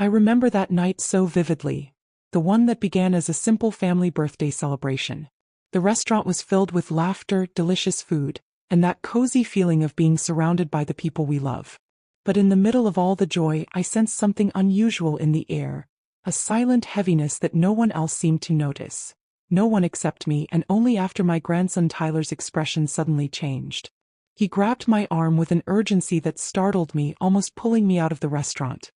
I remember that night so vividly, the one that began as a simple family birthday celebration. The restaurant was filled with laughter, delicious food, and that cozy feeling of being surrounded by the people we love. But in the middle of all the joy, I sensed something unusual in the air, a silent heaviness that no one else seemed to notice. No one except me, and only after my grandson Tyler's expression suddenly changed. He grabbed my arm with an urgency that startled me, almost pulling me out of the restaurant.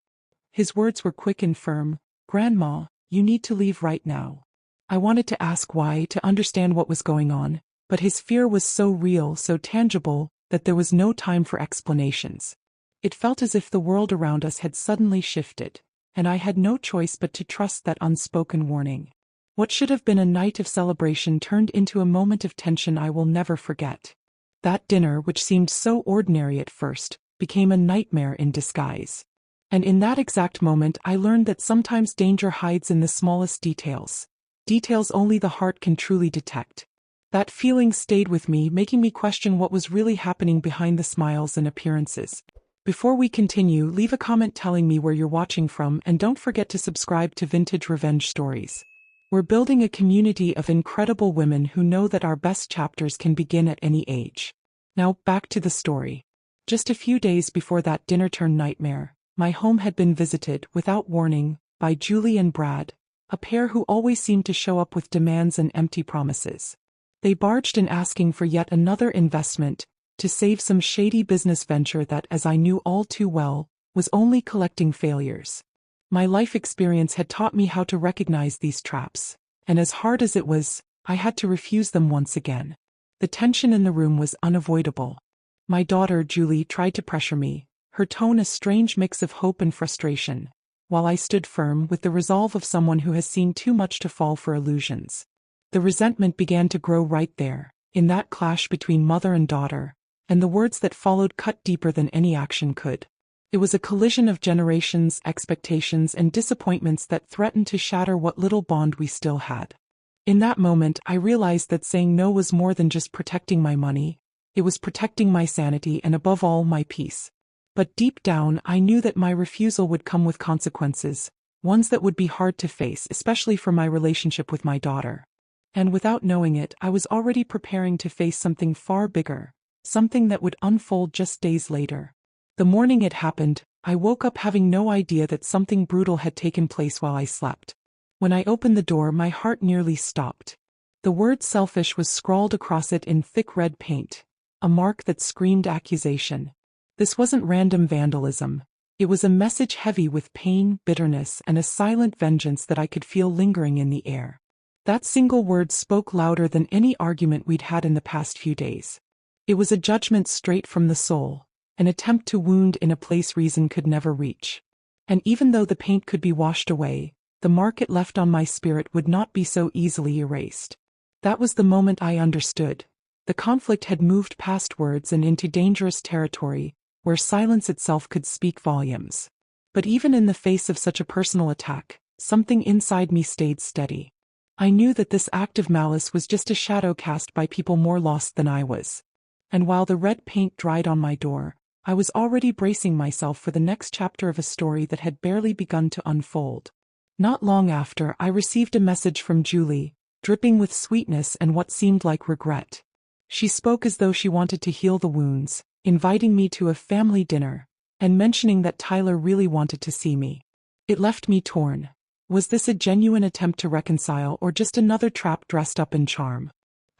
His words were quick and firm. "Grandma, you need to leave right now." I wanted to ask why, to understand what was going on, but his fear was so real, so tangible, that there was no time for explanations. It felt as if the world around us had suddenly shifted, and I had no choice but to trust that unspoken warning. What should have been a night of celebration turned into a moment of tension I will never forget. That dinner, which seemed so ordinary at first, became a nightmare in disguise. And in that exact moment I learned that sometimes danger hides in the smallest details. Details only the heart can truly detect. That feeling stayed with me, making me question what was really happening behind the smiles and appearances. Before we continue, leave a comment telling me where you're watching from, and don't forget to subscribe to Vintage Revenge Stories. We're building a community of incredible women who know that our best chapters can begin at any age. Now, back to the story. Just a few days before that dinner turned nightmare, my home had been visited, without warning, by Julie and Brad, a pair who always seemed to show up with demands and empty promises. They barged in asking for yet another investment, to save some shady business venture that, as I knew all too well, was only collecting failures. My life experience had taught me how to recognize these traps, and as hard as it was, I had to refuse them once again. The tension in the room was unavoidable. My daughter, Julie, tried to pressure me, her tone a strange mix of hope and frustration, while I stood firm with the resolve of someone who has seen too much to fall for illusions. The resentment began to grow right there, in that clash between mother and daughter, and the words that followed cut deeper than any action could. It was a collision of generations, expectations, and disappointments that threatened to shatter what little bond we still had. In that moment, I realized that saying no was more than just protecting my money. It was protecting my sanity and, above all, my peace. But deep down, I knew that my refusal would come with consequences, ones that would be hard to face, especially for my relationship with my daughter. And without knowing it, I was already preparing to face something far bigger, something that would unfold just days later. The morning it happened, I woke up having no idea that something brutal had taken place while I slept. When I opened the door, my heart nearly stopped. The word selfish was scrawled across it in thick red paint, a mark that screamed accusation. This wasn't random vandalism. It was a message heavy with pain, bitterness, and a silent vengeance that I could feel lingering in the air. That single word spoke louder than any argument we'd had in the past few days. It was a judgment straight from the soul, an attempt to wound in a place reason could never reach. And even though the paint could be washed away, the mark it left on my spirit would not be so easily erased. That was the moment I understood. The conflict had moved past words and into dangerous territory, where silence itself could speak volumes. But even in the face of such a personal attack, something inside me stayed steady. I knew that this act of malice was just a shadow cast by people more lost than I was. And while the red paint dried on my door, I was already bracing myself for the next chapter of a story that had barely begun to unfold. Not long after, I received a message from Julie, dripping with sweetness and what seemed like regret. She spoke as though she wanted to heal the wounds, inviting me to a family dinner, and mentioning that Tyler really wanted to see me. It left me torn. Was this a genuine attempt to reconcile, or just another trap dressed up in charm?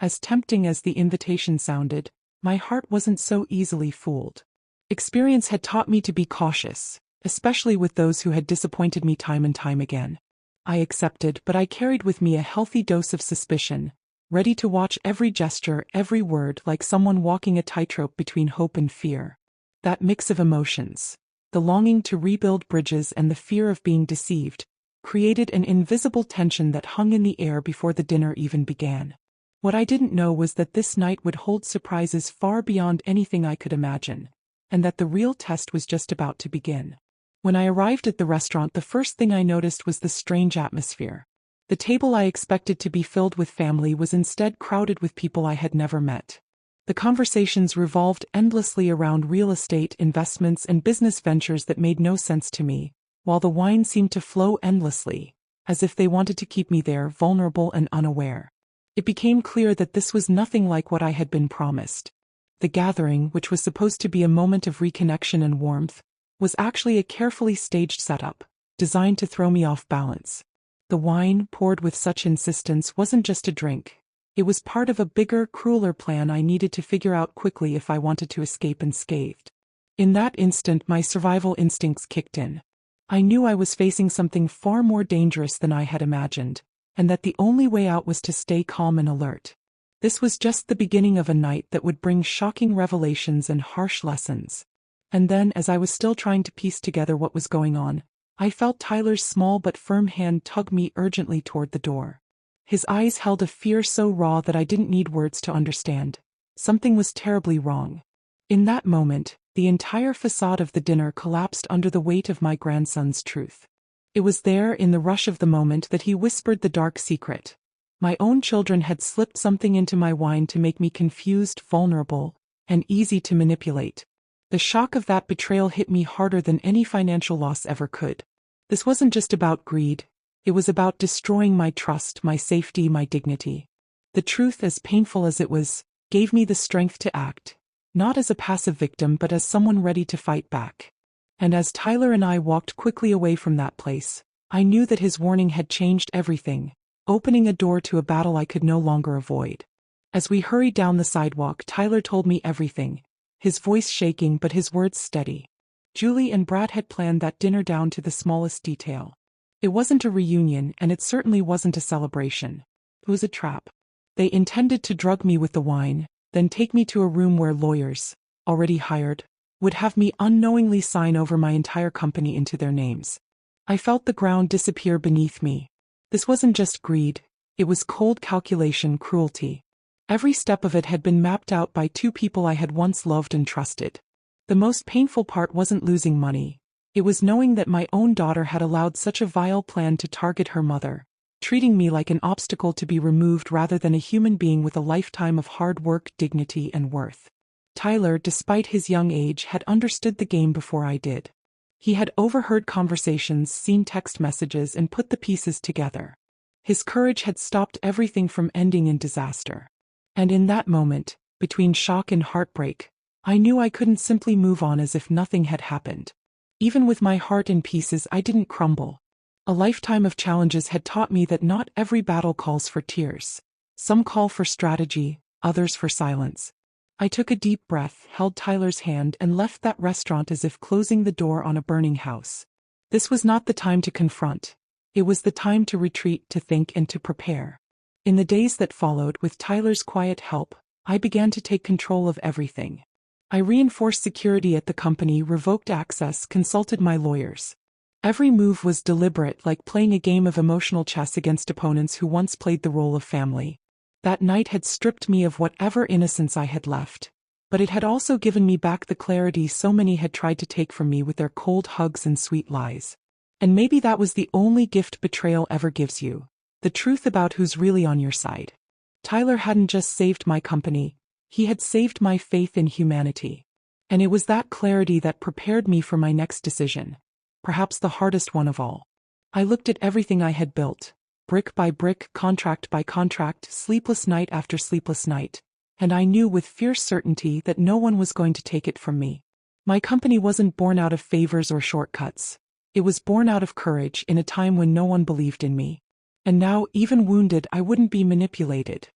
As tempting as the invitation sounded, my heart wasn't so easily fooled. Experience had taught me to be cautious, especially with those who had disappointed me time and time again. I accepted, but I carried with me a healthy dose of suspicion, ready to watch every gesture, every word, like someone walking a tightrope between hope and fear. That mix of emotions, the longing to rebuild bridges and the fear of being deceived, created an invisible tension that hung in the air before the dinner even began. What I didn't know was that this night would hold surprises far beyond anything I could imagine, and that the real test was just about to begin. When I arrived at the restaurant, the first thing I noticed was the strange atmosphere. The table I expected to be filled with family was instead crowded with people I had never met. The conversations revolved endlessly around real estate, investments, and business ventures that made no sense to me, while the wine seemed to flow endlessly, as if they wanted to keep me there vulnerable and unaware. It became clear that this was nothing like what I had been promised. The gathering, which was supposed to be a moment of reconnection and warmth, was actually a carefully staged setup, designed to throw me off balance. The wine, poured with such insistence, wasn't just a drink. It was part of a bigger, crueler plan I needed to figure out quickly if I wanted to escape unscathed. In that instant, my survival instincts kicked in. I knew I was facing something far more dangerous than I had imagined, and that the only way out was to stay calm and alert. This was just the beginning of a night that would bring shocking revelations and harsh lessons. And then, as I was still trying to piece together what was going on, I felt Tyler's small but firm hand tug me urgently toward the door. His eyes held a fear so raw that I didn't need words to understand. Something was terribly wrong. In that moment, the entire facade of the dinner collapsed under the weight of my grandson's truth. It was there, in the rush of the moment, that he whispered the dark secret. My own children had slipped something into my wine to make me confused, vulnerable, and easy to manipulate. The shock of that betrayal hit me harder than any financial loss ever could. This wasn't just about greed. It was about destroying my trust, my safety, my dignity. The truth, as painful as it was, gave me the strength to act, not as a passive victim but as someone ready to fight back. And as Tyler and I walked quickly away from that place, I knew that his warning had changed everything, opening a door to a battle I could no longer avoid. As we hurried down the sidewalk, Tyler told me everything, his voice shaking but his words steady. Julie and Brad had planned that dinner down to the smallest detail. It wasn't a reunion, and it certainly wasn't a celebration. It was a trap. They intended to drug me with the wine, then take me to a room where lawyers, already hired, would have me unknowingly sign over my entire company into their names. I felt the ground disappear beneath me. This wasn't just greed, it was cold calculation, cruelty. Every step of it had been mapped out by two people I had once loved and trusted. The most painful part wasn't losing money. It was knowing that my own daughter had allowed such a vile plan to target her mother, treating me like an obstacle to be removed rather than a human being with a lifetime of hard work, dignity, and worth. Tyler, despite his young age, had understood the game before I did. He had overheard conversations, seen text messages, and put the pieces together. His courage had stopped everything from ending in disaster. And in that moment, between shock and heartbreak, I knew I couldn't simply move on as if nothing had happened. Even with my heart in pieces, I didn't crumble. A lifetime of challenges had taught me that not every battle calls for tears. Some call for strategy, others for silence. I took a deep breath, held Tyler's hand, and left that restaurant as if closing the door on a burning house. This was not the time to confront. It was the time to retreat, to think, and to prepare. In the days that followed, with Tyler's quiet help, I began to take control of everything. I reinforced security at the company, revoked access, consulted my lawyers. Every move was deliberate, like playing a game of emotional chess against opponents who once played the role of family. That night had stripped me of whatever innocence I had left, but it had also given me back the clarity so many had tried to take from me with their cold hugs and sweet lies. And maybe that was the only gift betrayal ever gives you, the truth about who's really on your side. Tyler hadn't just saved my company, he had saved my faith in humanity. And it was that clarity that prepared me for my next decision, perhaps the hardest one of all. I looked at everything I had built, brick by brick, contract by contract, sleepless night after sleepless night, and I knew with fierce certainty that no one was going to take it from me. My company wasn't born out of favors or shortcuts. It was born out of courage in a time when no one believed in me. And now, even wounded, I wouldn't be manipulated.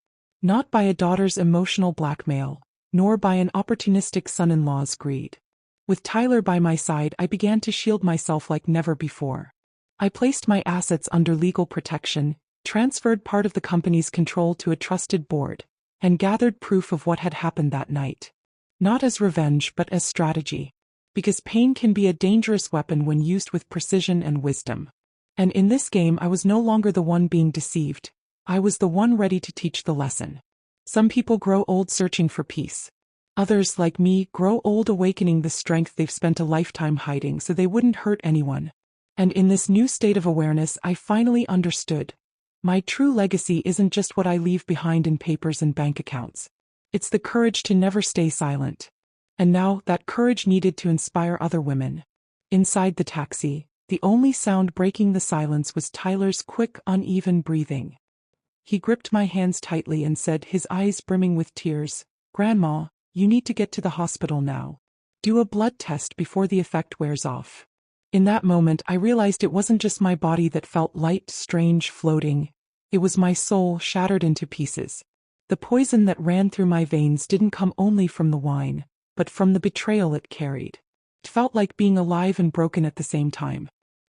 Not by a daughter's emotional blackmail, nor by an opportunistic son-in-law's greed. With Tyler by my side, I began to shield myself like never before. I placed my assets under legal protection, transferred part of the company's control to a trusted board, and gathered proof of what had happened that night. Not as revenge, but as strategy. Because pain can be a dangerous weapon when used with precision and wisdom. And in this game, I was no longer the one being deceived. I was the one ready to teach the lesson. Some people grow old searching for peace. Others, like me, grow old awakening the strength they've spent a lifetime hiding so they wouldn't hurt anyone. And in this new state of awareness, I finally understood. My true legacy isn't just what I leave behind in papers and bank accounts. It's the courage to never stay silent. And now, that courage needed to inspire other women. Inside the taxi, The only sound breaking the silence was Tyler's quick, uneven breathing. He gripped my hands tightly and said, his eyes brimming with tears, "Grandma, you need to get to the hospital now. Do a blood test before the effect wears off." In that moment, I realized it wasn't just my body that felt light, strange, floating. It was my soul shattered into pieces. The poison that ran through my veins didn't come only from the wine, but from the betrayal it carried. It felt like being alive and broken at the same time.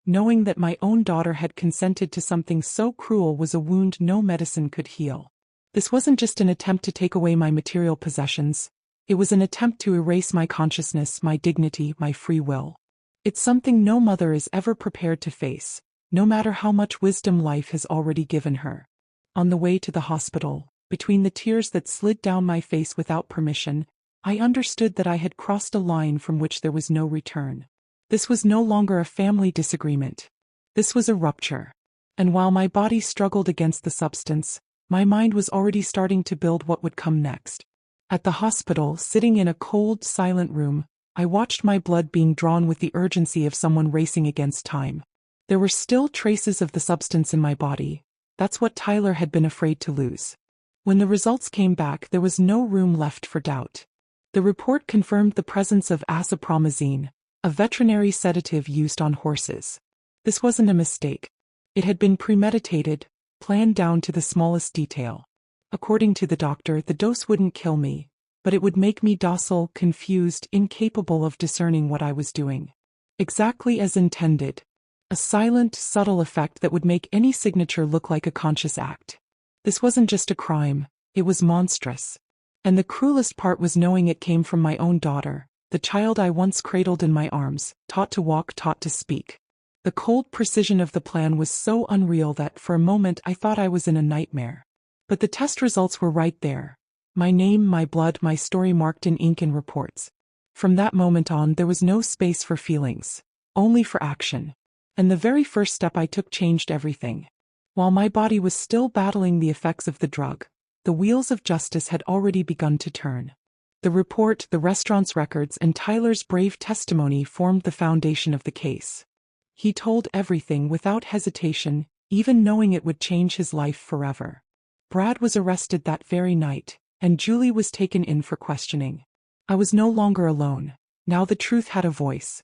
Knowing that my own daughter had consented to something so cruel was a wound no medicine could heal. This wasn't just an attempt to take away my material possessions. It was an attempt to erase my consciousness, my dignity, my free will. It's something no mother is ever prepared to face, no matter how much wisdom life has already given her. On the way to the hospital, between the tears that slid down my face without permission, I understood that I had crossed a line from which there was no return. This was no longer a family disagreement. This was a rupture. And while my body struggled against the substance, my mind was already starting to build what would come next. At the hospital, sitting in a cold, silent room, I watched my blood being drawn with the urgency of someone racing against time. There were still traces of the substance in my body. That's what Tyler had been afraid to lose. When the results came back, there was no room left for doubt. The report confirmed the presence of azapromazine, a veterinary sedative used on horses. This wasn't a mistake. It had been premeditated, planned down to the smallest detail. According to the doctor, the dose wouldn't kill me, but it would make me docile, confused, incapable of discerning what I was doing. Exactly as intended. A silent, subtle effect that would make any signature look like a conscious act. This wasn't just a crime, it was monstrous. And the cruelest part was knowing it came from my own daughter, the child I once cradled in my arms, taught to walk, taught to speak. The cold precision of the plan was so unreal that for a moment I thought I was in a nightmare. But the test results were right there. My name, my blood, my story marked in ink and reports. From that moment on, there was no space for feelings, only for action. And the very first step I took changed everything. While my body was still battling the effects of the drug, the wheels of justice had already begun to turn. The report, the restaurant's records, and Tyler's brave testimony formed the foundation of the case. He told everything without hesitation, even knowing it would change his life forever. Brad was arrested that very night, and Julie was taken in for questioning. I was no longer alone. Now the truth had a voice.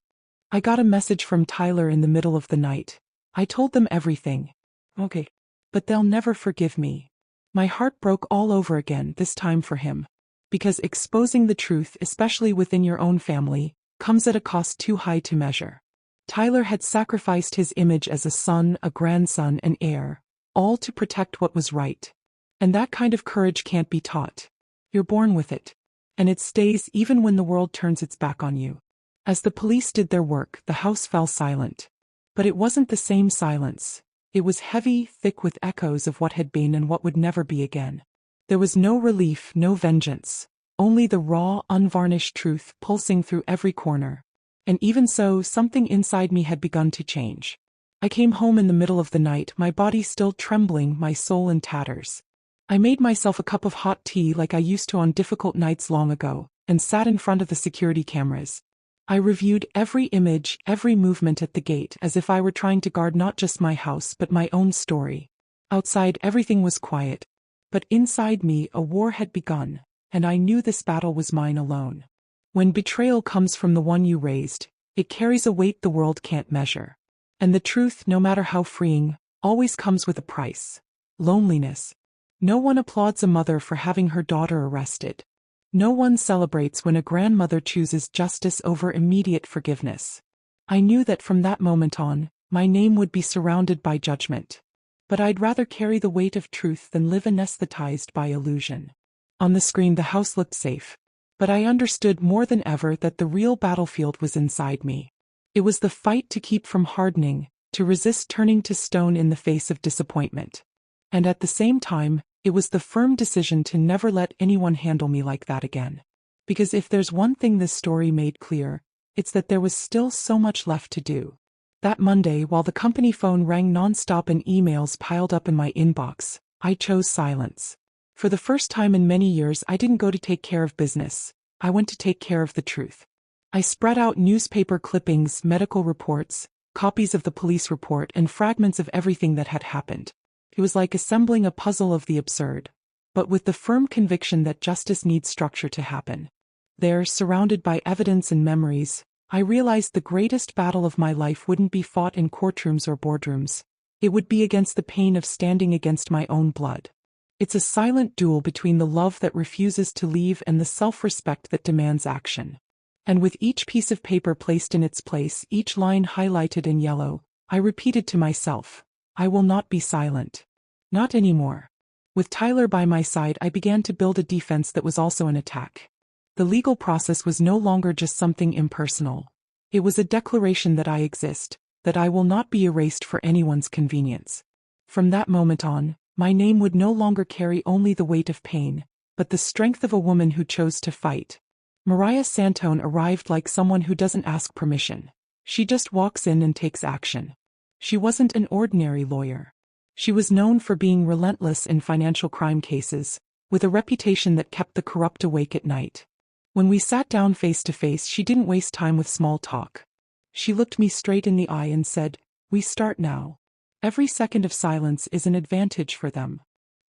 I got a message from Tyler in the middle of the night. I told them everything. Okay. But they'll never forgive me. My heart broke all over again, this time for him. Because exposing the truth, especially within your own family, comes at a cost too high to measure. Tyler had sacrificed his image as a son, a grandson, an heir, all to protect what was right. And that kind of courage can't be taught. You're born with it. And it stays even when the world turns its back on you. As the police did their work, the house fell silent. But it wasn't the same silence. It was heavy, thick with echoes of what had been and what would never be again. There was no relief, no vengeance. Only the raw, unvarnished truth pulsing through every corner. And even so, something inside me had begun to change. I came home in the middle of the night, my body still trembling, my soul in tatters. I made myself a cup of hot tea like I used to on difficult nights long ago, and sat in front of the security cameras. I reviewed every image, every movement at the gate, as if I were trying to guard not just my house but my own story. Outside, everything was quiet. But inside me, a war had begun, and I knew this battle was mine alone. When betrayal comes from the one you raised, it carries a weight the world can't measure. And the truth, no matter how freeing, always comes with a price. Loneliness. No one applauds a mother for having her daughter arrested. No one celebrates when a grandmother chooses justice over immediate forgiveness. I knew that from that moment on, my name would be surrounded by judgment. But I'd rather carry the weight of truth than live anesthetized by illusion. On the screen the house looked safe. But I understood more than ever that the real battlefield was inside me. It was the fight to keep from hardening, to resist turning to stone in the face of disappointment. And at the same time, it was the firm decision to never let anyone handle me like that again. Because if there's one thing this story made clear, it's that there was still so much left to do. That Monday, while the company phone rang nonstop and emails piled up in my inbox, I chose silence. For the first time in many years, I didn't go to take care of business. I went to take care of the truth. I spread out newspaper clippings, medical reports, copies of the police report, and fragments of everything that had happened. It was like assembling a puzzle of the absurd, but with the firm conviction that justice needs structure to happen. There, surrounded by evidence and memories, I realized the greatest battle of my life wouldn't be fought in courtrooms or boardrooms. It would be against the pain of standing against my own blood. It's a silent duel between the love that refuses to leave and the self-respect that demands action. And with each piece of paper placed in its place, each line highlighted in yellow, I repeated to myself, I will not be silent. Not anymore. With Tyler by my side, I began to build a defense that was also an attack. The legal process was no longer just something impersonal. It was a declaration that I exist, that I will not be erased for anyone's convenience. From that moment on, my name would no longer carry only the weight of pain, but the strength of a woman who chose to fight. Mariah Santone arrived like someone who doesn't ask permission. She just walks in and takes action. She wasn't an ordinary lawyer. She was known for being relentless in financial crime cases, with a reputation that kept the corrupt awake at night. When we sat down face to face, she didn't waste time with small talk. She looked me straight in the eye and said, "We start now." Every second of silence is an advantage for them.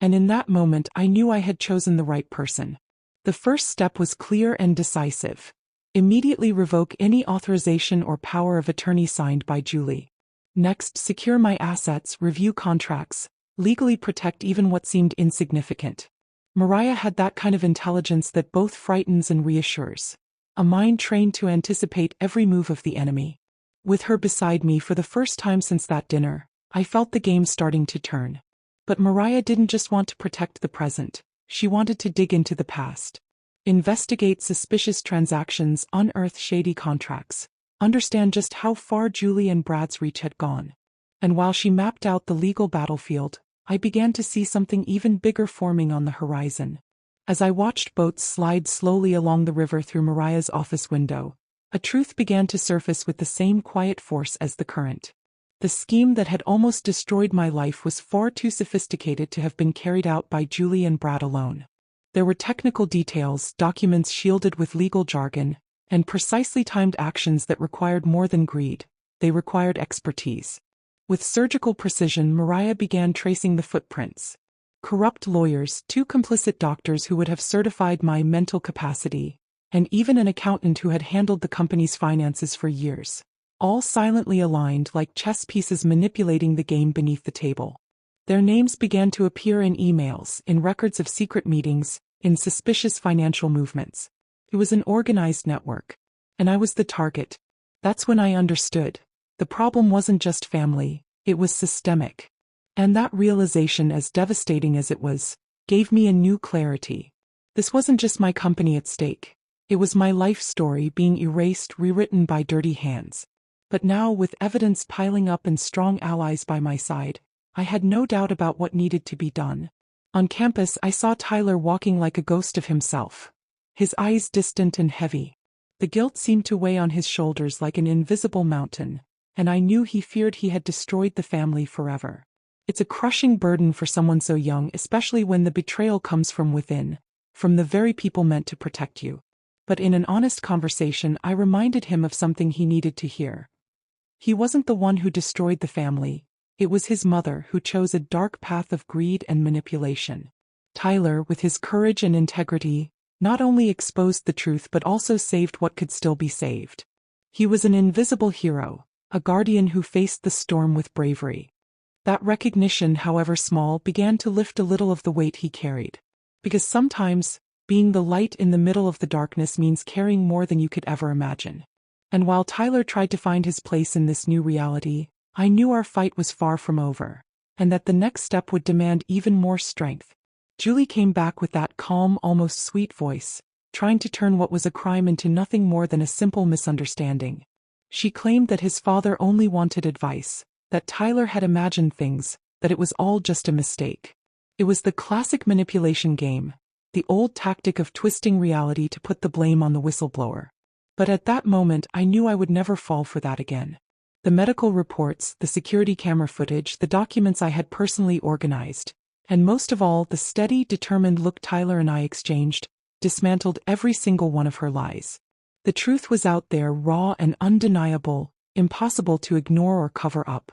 And in that moment, I knew I had chosen the right person. The first step was clear and decisive. Immediately revoke any authorization or power of attorney signed by Julie. Next, secure my assets, review contracts, legally protect even what seemed insignificant. Mariah had that kind of intelligence that both frightens and reassures. A mind trained to anticipate every move of the enemy. With her beside me for the first time since that dinner, I felt the game starting to turn. But Mariah didn't just want to protect the present, she wanted to dig into the past. Investigate suspicious transactions, unearth shady contracts, understand just how far Julie and Brad's reach had gone. And while she mapped out the legal battlefield, I began to see something even bigger forming on the horizon. As I watched boats slide slowly along the river through Mariah's office window, a truth began to surface with the same quiet force as the current. The scheme that had almost destroyed my life was far too sophisticated to have been carried out by Julie and Brad alone. There were technical details, documents shielded with legal jargon, and precisely timed actions that required more than greed. They required expertise. With surgical precision, Mariah began tracing the footprints. Corrupt lawyers, 2 complicit doctors who would have certified my mental capacity, and even an accountant who had handled the company's finances for years. All silently aligned like chess pieces manipulating the game beneath the table. Their names began to appear in emails, in records of secret meetings, in suspicious financial movements. It was an organized network. And I was the target. That's when I understood. The problem wasn't just family, it was systemic. And that realization, as devastating as it was, gave me a new clarity. This wasn't just my company at stake. It was my life story being erased, rewritten by dirty hands. But now, with evidence piling up and strong allies by my side, I had no doubt about what needed to be done. On campus, I saw Tyler walking like a ghost of himself. His eyes distant and heavy. The guilt seemed to weigh on his shoulders like an invisible mountain, and I knew he feared he had destroyed the family forever. It's a crushing burden for someone so young, especially when the betrayal comes from within, from the very people meant to protect you. But in an honest conversation, I reminded him of something he needed to hear. He wasn't the one who destroyed the family. It was his mother who chose a dark path of greed and manipulation. Tyler, with his courage and integrity, not only exposed the truth but also saved what could still be saved. He was an invisible hero, a guardian who faced the storm with bravery. That recognition, however small, began to lift a little of the weight he carried. Because sometimes, being the light in the middle of the darkness means carrying more than you could ever imagine. And while Tyler tried to find his place in this new reality, I knew our fight was far from over, and that the next step would demand even more strength. Julie came back with that calm, almost sweet voice, trying to turn what was a crime into nothing more than a simple misunderstanding. She claimed that his father only wanted advice, that Tyler had imagined things, that it was all just a mistake. It was the classic manipulation game, the old tactic of twisting reality to put the blame on the whistleblower. But at that moment, I knew I would never fall for that again. The medical reports, the security camera footage, the documents I had personally organized, and most of all, the steady, determined look Tyler and I exchanged, dismantled every single one of her lies. The truth was out there, raw and undeniable, impossible to ignore or cover up.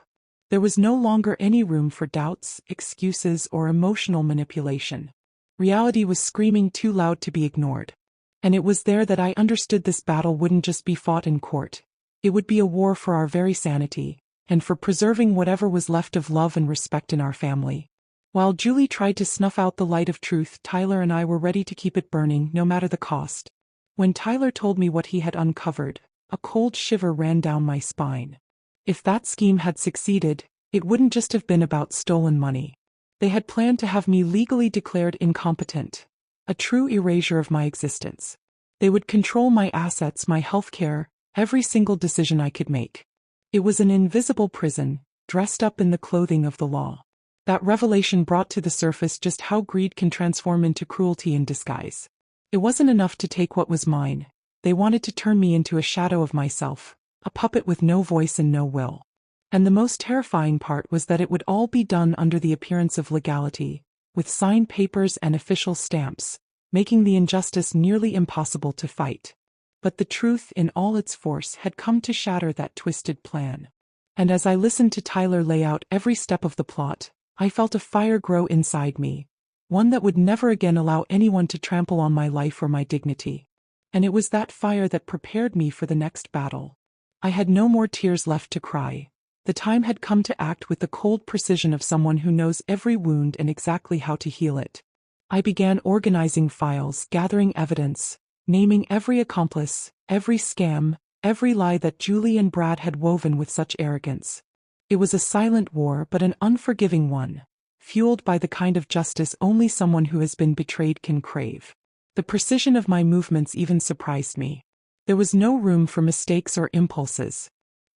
There was no longer any room for doubts, excuses, or emotional manipulation. Reality was screaming too loud to be ignored. And it was there that I understood this battle wouldn't just be fought in court. It would be a war for our very sanity, and for preserving whatever was left of love and respect in our family. While Julie tried to snuff out the light of truth, Tyler and I were ready to keep it burning, no matter the cost. When Tyler told me what he had uncovered, a cold shiver ran down my spine. If that scheme had succeeded, it wouldn't just have been about stolen money. They had planned to have me legally declared incompetent, a true erasure of my existence. They would control my assets, my healthcare, every single decision I could make. It was an invisible prison, dressed up in the clothing of the law. That revelation brought to the surface just how greed can transform into cruelty in disguise. It wasn't enough to take what was mine. They wanted to turn me into a shadow of myself, a puppet with no voice and no will. And the most terrifying part was that it would all be done under the appearance of legality, with signed papers and official stamps, making the injustice nearly impossible to fight. But the truth in all its force had come to shatter that twisted plan. And as I listened to Tyler lay out every step of the plot, I felt a fire grow inside me, one that would never again allow anyone to trample on my life or my dignity. And it was that fire that prepared me for the next battle. I had no more tears left to cry. The time had come to act with the cold precision of someone who knows every wound and exactly how to heal it. I began organizing files, gathering evidence, naming every accomplice, every scam, every lie that Julie and Brad had woven with such arrogance. It was a silent war, but an unforgiving one, fueled by the kind of justice only someone who has been betrayed can crave. The precision of my movements even surprised me. There was no room for mistakes or impulses.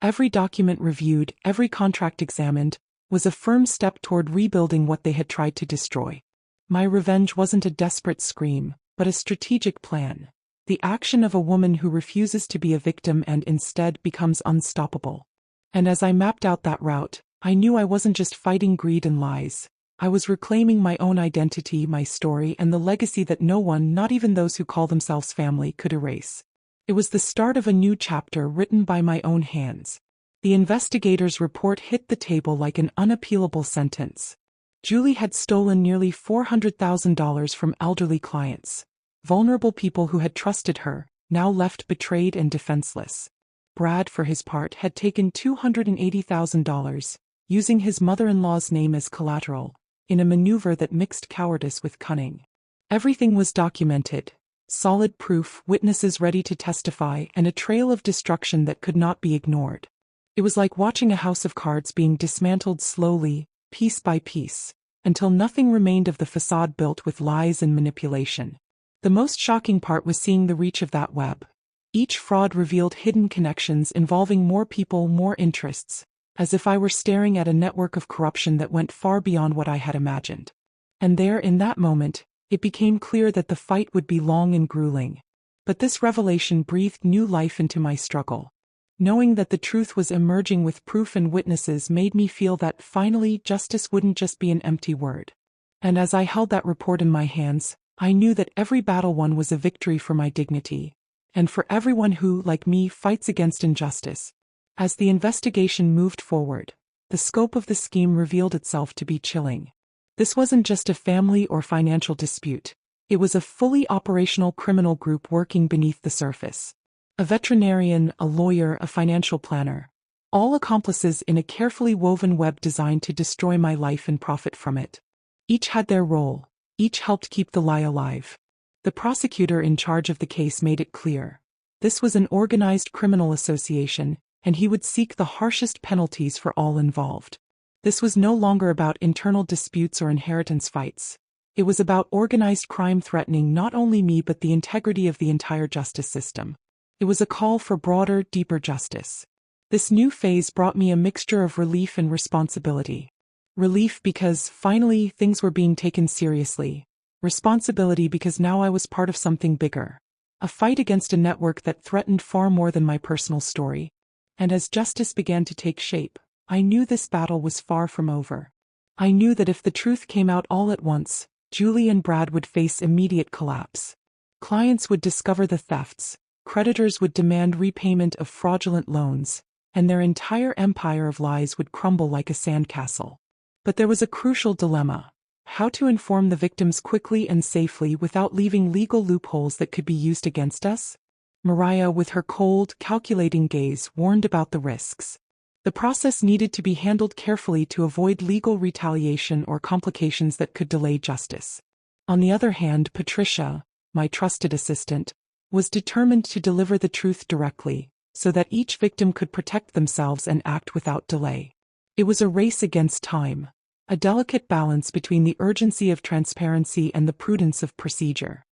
Every document reviewed, every contract examined, was a firm step toward rebuilding what they had tried to destroy. My revenge wasn't a desperate scream, but a strategic plan. The action of a woman who refuses to be a victim and instead becomes unstoppable. And as I mapped out that route, I knew I wasn't just fighting greed and lies. I was reclaiming my own identity, my story, and the legacy that no one, not even those who call themselves family, could erase. It was the start of a new chapter written by my own hands. The investigator's report hit the table like an unappealable sentence. Julie had stolen nearly $400,000 from elderly clients, vulnerable people who had trusted her, now left betrayed and defenseless. Brad, for his part, had taken $280,000, using his mother-in-law's name as collateral, in a maneuver that mixed cowardice with cunning. Everything was documented. Solid proof, witnesses ready to testify, and a trail of destruction that could not be ignored. It was like watching a house of cards being dismantled slowly, piece by piece, until nothing remained of the facade built with lies and manipulation. The most shocking part was seeing the reach of that web. Each fraud revealed hidden connections involving more people, more interests, as if I were staring at a network of corruption that went far beyond what I had imagined. And there, in that moment, it became clear that the fight would be long and grueling. But this revelation breathed new life into my struggle. Knowing that the truth was emerging with proof and witnesses made me feel that, finally, justice wouldn't just be an empty word. And as I held that report in my hands, I knew that every battle won was a victory for my dignity, and for everyone who, like me, fights against injustice. As the investigation moved forward, the scope of the scheme revealed itself to be chilling. This wasn't just a family or financial dispute. It was a fully operational criminal group working beneath the surface. A veterinarian, a lawyer, a financial planner. All accomplices in a carefully woven web designed to destroy my life and profit from it. Each had their role. Each helped keep the lie alive. The prosecutor in charge of the case made it clear. This was an organized criminal association, and he would seek the harshest penalties for all involved. This was no longer about internal disputes or inheritance fights. It was about organized crime threatening not only me but the integrity of the entire justice system. It was a call for broader, deeper justice. This new phase brought me a mixture of relief and responsibility. Relief because, finally, things were being taken seriously. Responsibility because now I was part of something bigger. A fight against a network that threatened far more than my personal story. And as justice began to take shape, I knew this battle was far from over. I knew that if the truth came out all at once, Julie and Brad would face immediate collapse. Clients would discover the thefts, creditors would demand repayment of fraudulent loans, and their entire empire of lies would crumble like a sandcastle. But there was a crucial dilemma: how to inform the victims quickly and safely without leaving legal loopholes that could be used against us? Mariah, with her cold, calculating gaze, warned about the risks. The process needed to be handled carefully to avoid legal retaliation or complications that could delay justice. On the other hand, Patricia, my trusted assistant, was determined to deliver the truth directly, so that each victim could protect themselves and act without delay. It was a race against time, a delicate balance between the urgency of transparency and the prudence of procedure.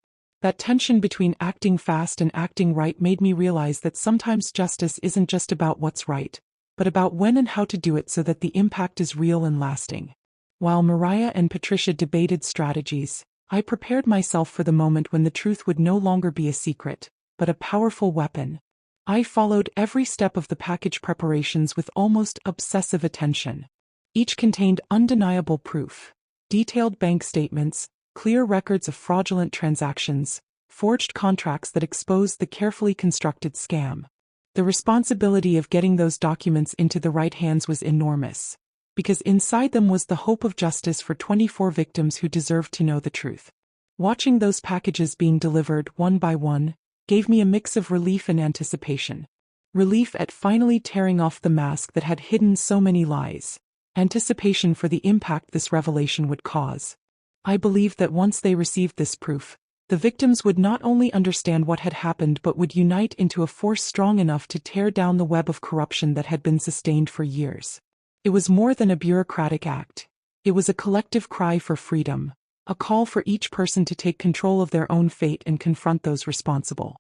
That tension between acting fast and acting right made me realize that sometimes justice isn't just about what's right, but about when and how to do it so that the impact is real and lasting. While Mariah and Patricia debated strategies, I prepared myself for the moment when the truth would no longer be a secret, but a powerful weapon. I followed every step of the package preparations with almost obsessive attention. Each contained undeniable proof: detailed bank statements, clear records of fraudulent transactions, forged contracts that exposed the carefully constructed scam. The responsibility of getting those documents into the right hands was enormous, because inside them was the hope of justice for 24 victims who deserved to know the truth. Watching those packages being delivered one by one gave me a mix of relief and anticipation. Relief at finally tearing off the mask that had hidden so many lies. Anticipation for the impact this revelation would cause. I believed that once they received this proof, the victims would not only understand what had happened but would unite into a force strong enough to tear down the web of corruption that had been sustained for years. It was more than a bureaucratic act. It was a collective cry for freedom, a call for each person to take control of their own fate and confront those responsible.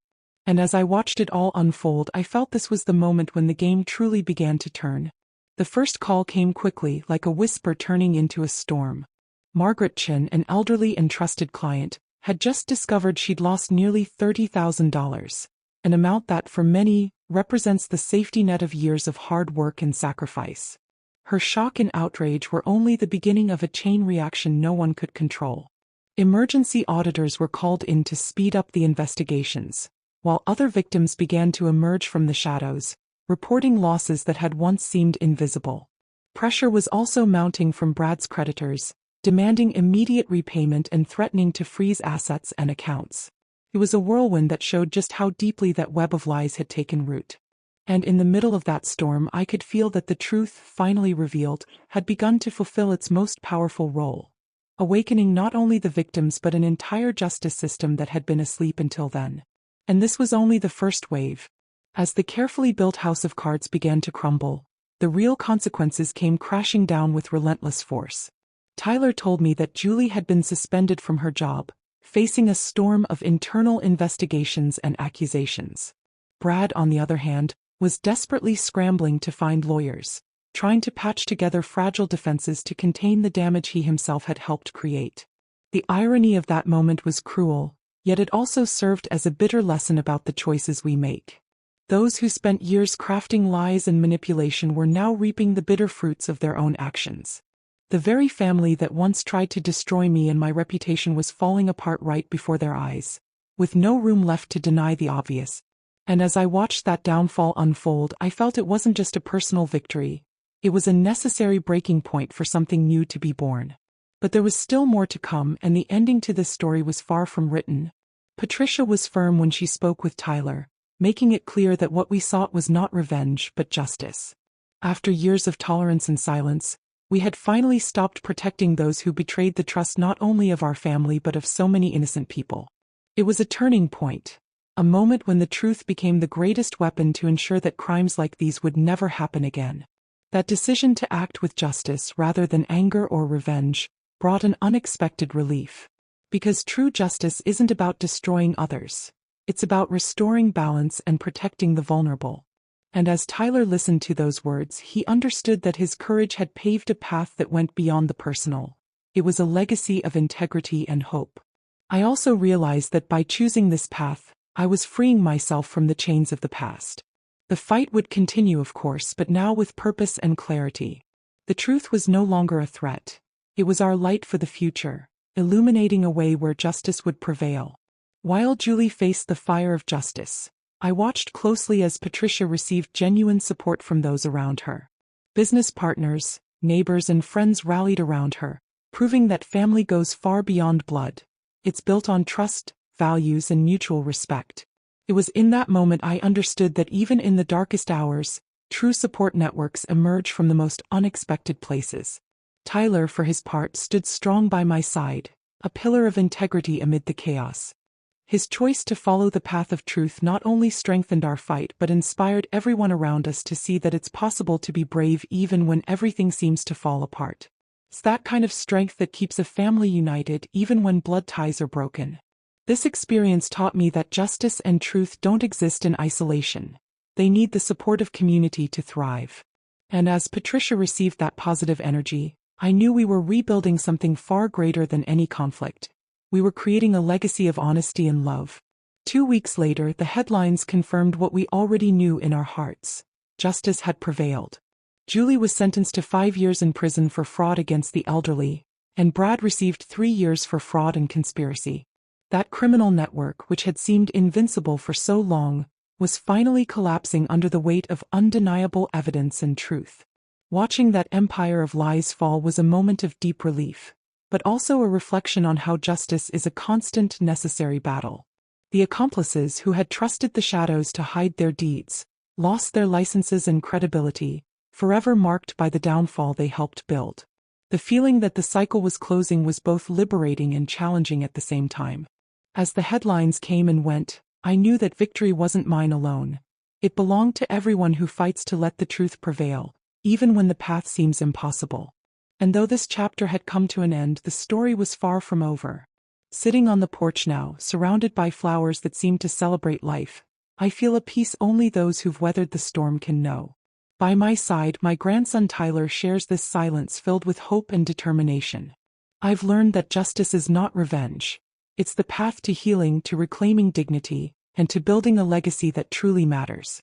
And as I watched it all unfold, I felt this was the moment when the game truly began to turn. The first call came quickly, like a whisper turning into a storm. Margaret Chin, an elderly and trusted client, had just discovered she'd lost nearly $30,000, an amount that, for many, represents the safety net of years of hard work and sacrifice. Her shock and outrage were only the beginning of a chain reaction no one could control. Emergency auditors were called in to speed up the investigations, while other victims began to emerge from the shadows, reporting losses that had once seemed invisible. Pressure was also mounting from Brad's creditors, demanding immediate repayment and threatening to freeze assets and accounts. It was a whirlwind that showed just how deeply that web of lies had taken root. And in the middle of that storm, I could feel that the truth, finally revealed, had begun to fulfill its most powerful role, awakening not only the victims but an entire justice system that had been asleep until then. And this was only the first wave. As the carefully built house of cards began to crumble, the real consequences came crashing down with relentless force. Tyler told me that Julie had been suspended from her job, facing a storm of internal investigations and accusations. Brad, on the other hand, was desperately scrambling to find lawyers, trying to patch together fragile defenses to contain the damage he himself had helped create. The irony of that moment was cruel, yet it also served as a bitter lesson about the choices we make. Those who spent years crafting lies and manipulation were now reaping the bitter fruits of their own actions. The very family that once tried to destroy me and my reputation was falling apart right before their eyes, with no room left to deny the obvious. And as I watched that downfall unfold, I felt it wasn't just a personal victory. It was a necessary breaking point for something new to be born. But there was still more to come, and the ending to this story was far from written. Patricia was firm when she spoke with Tyler, making it clear that what we sought was not revenge but justice. After years of tolerance and silence, we had finally stopped protecting those who betrayed the trust not only of our family but of so many innocent people. It was a turning point, a moment when the truth became the greatest weapon to ensure that crimes like these would never happen again. That decision to act with justice rather than anger or revenge brought an unexpected relief. Because true justice isn't about destroying others. It's about restoring balance and protecting the vulnerable. And as Tyler listened to those words, he understood that his courage had paved a path that went beyond the personal. It was a legacy of integrity and hope. I also realized that by choosing this path, I was freeing myself from the chains of the past. The fight would continue, of course, but now with purpose and clarity. The truth was no longer a threat. It was our light for the future, illuminating a way where justice would prevail. While Julie faced the fire of justice, I watched closely as Patricia received genuine support from those around her. Business partners, neighbors, and friends rallied around her, proving that family goes far beyond blood. It's built on trust, values, and mutual respect. It was in that moment I understood that even in the darkest hours, true support networks emerge from the most unexpected places. Tyler, for his part, stood strong by my side, a pillar of integrity amid the chaos. His choice to follow the path of truth not only strengthened our fight but inspired everyone around us to see that it's possible to be brave even when everything seems to fall apart. It's that kind of strength that keeps a family united even when blood ties are broken. This experience taught me that justice and truth don't exist in isolation. They need the support of community to thrive. And as Patricia received that positive energy, I knew we were rebuilding something far greater than any conflict. We were creating a legacy of honesty and love. 2 weeks later, the headlines confirmed what we already knew in our hearts. Justice had prevailed. Julie was sentenced to 5 years in prison for fraud against the elderly, and Brad received 3 years for fraud and conspiracy. That criminal network, which had seemed invincible for so long, was finally collapsing under the weight of undeniable evidence and truth. Watching that empire of lies fall was a moment of deep relief, but also a reflection on how justice is a constant, necessary battle. The accomplices who had trusted the shadows to hide their deeds lost their licenses and credibility, forever marked by the downfall they helped build. The feeling that the cycle was closing was both liberating and challenging at the same time. As the headlines came and went, I knew that victory wasn't mine alone. It belonged to everyone who fights to let the truth prevail, even when the path seems impossible. And though this chapter had come to an end, the story was far from over. Sitting on the porch now, surrounded by flowers that seem to celebrate life, I feel a peace only those who've weathered the storm can know. By my side, my grandson Tyler shares this silence filled with hope and determination. I've learned that justice is not revenge. It's the path to healing, to reclaiming dignity, and to building a legacy that truly matters.